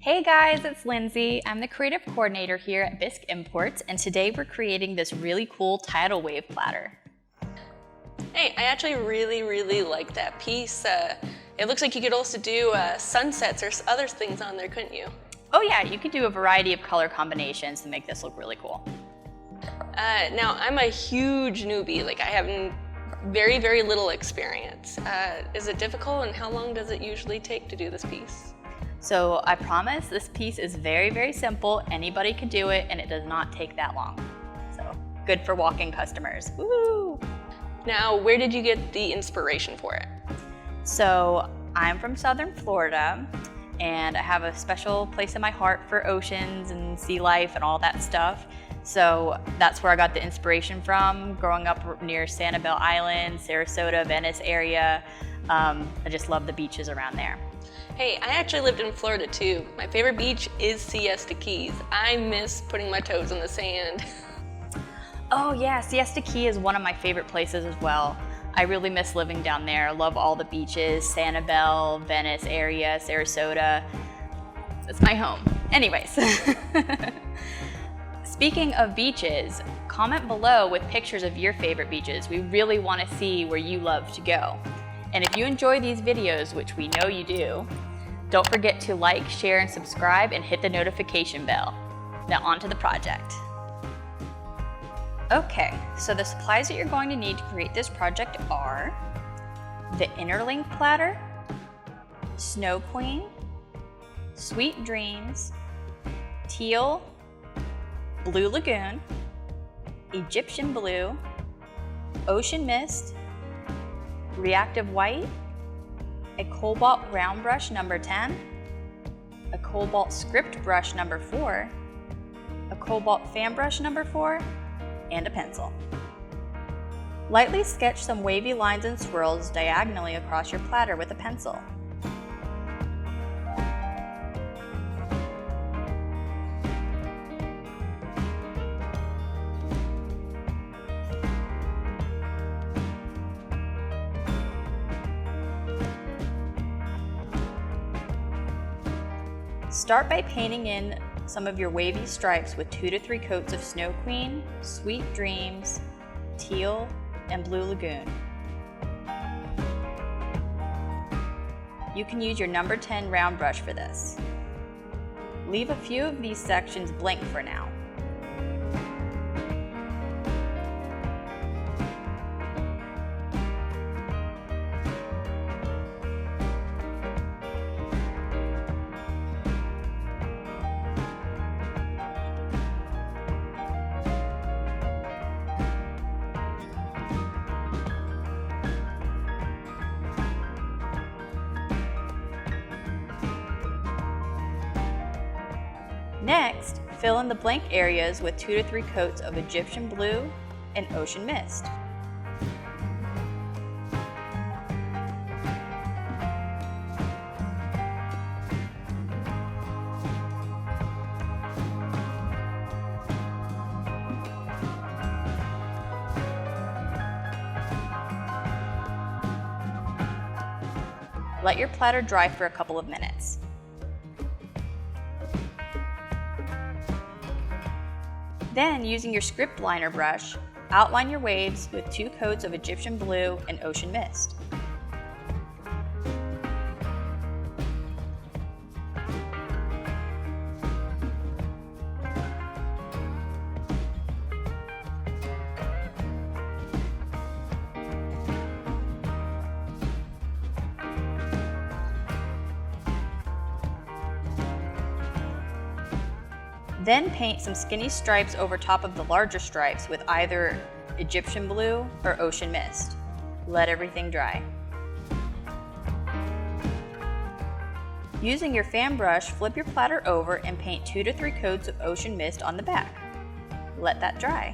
Hey guys, it's Lindsey. I'm the creative coordinator here at Bisque Imports, and today we're creating this really cool tidal wave platter. Hey, I actually really like that piece. It looks like you could also do sunsets or other things on there, couldn't you? Oh yeah, you could do a variety of color combinations to make this look really cool. Now, I'm a huge newbie. Like, I have very little experience. Is it difficult, and how long does it usually take to do this piece? So I promise this piece is very simple. Anybody could do it, and it does not take that long. So good for walk-in customers. Woo! Now, where did you get the inspiration for it? So I'm from Southern Florida, and I have a special place in my heart for oceans and sea life and all that stuff. So that's where I got the inspiration from, growing up near Sanibel Island, Sarasota, Venice area. I just love the beaches around there. Hey, I actually lived in Florida too. My favorite beach is Siesta Keys. I miss putting my toes in the sand. Oh yeah, Siesta Key is one of my favorite places as well. I really miss living down there. I love all the beaches, Sanibel, Venice area, Sarasota. It's my home. Anyways. Speaking of beaches, comment below with pictures of your favorite beaches. We really want to see where you love to go. And if you enjoy these videos, which we know you do, don't forget to like, share, and subscribe, and hit the notification bell. Now on to the project. Okay, so the supplies that you're going to need to create this project are the Interlink Platter, Snow Queen, Sweet Dreams, Teal, Blue Lagoon, Egyptian Blue, Ocean Mist, Reactive White, a Cobalt Round Brush number 10, a Cobalt Script Brush number 4, a Cobalt Fan Brush number 4, and a pencil. Lightly sketch some wavy lines and swirls diagonally across your platter with a pencil. Start by painting in some of your wavy stripes with 2 to 3 coats of Snow Queen, Sweet Dreams, Teal, and Blue Lagoon. You can use your number 10 round brush for this. Leave a few of these sections blank for now. Next, fill in the blank areas with 2 to 3 coats of Egyptian Blue and Ocean Mist. Let your platter dry for a couple of minutes. Then, using your script liner brush, outline your waves with 2 coats of Egyptian Blue and Ocean Mist. Then paint some skinny stripes over top of the larger stripes with either Egyptian Blue or Ocean Mist. Let everything dry. Using your fan brush, flip your platter over and paint 2 to 3 coats of Ocean Mist on the back. Let that dry.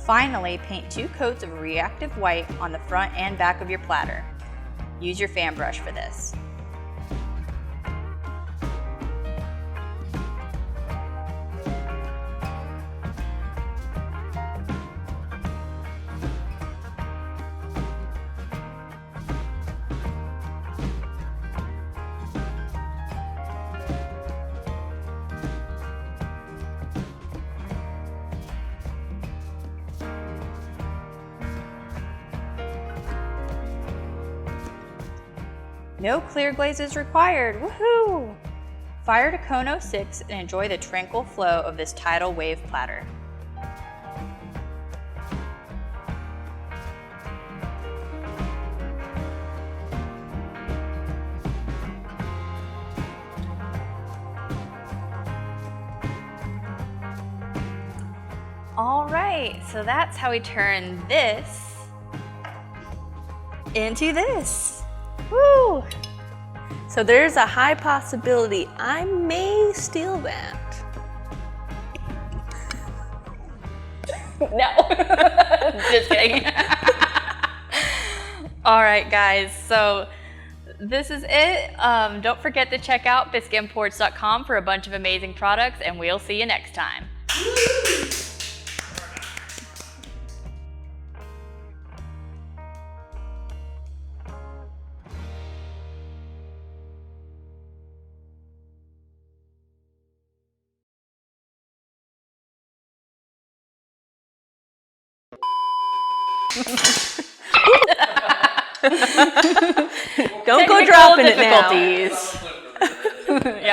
Finally, paint 2 coats of Reactive White on the front and back of your platter. Use your fan brush for this. No clear glazes required, woohoo! Fire to cone 06 and enjoy the tranquil flow of this tidal wave platter. All right, so that's how we turn this into this. Woo! So there's a high possibility I may steal that. No, just kidding. All right, guys, so this is it. Don't forget to check out bisqueimports.com for a bunch of amazing products, and we'll see you next time. Don't go dropping it now. Yep.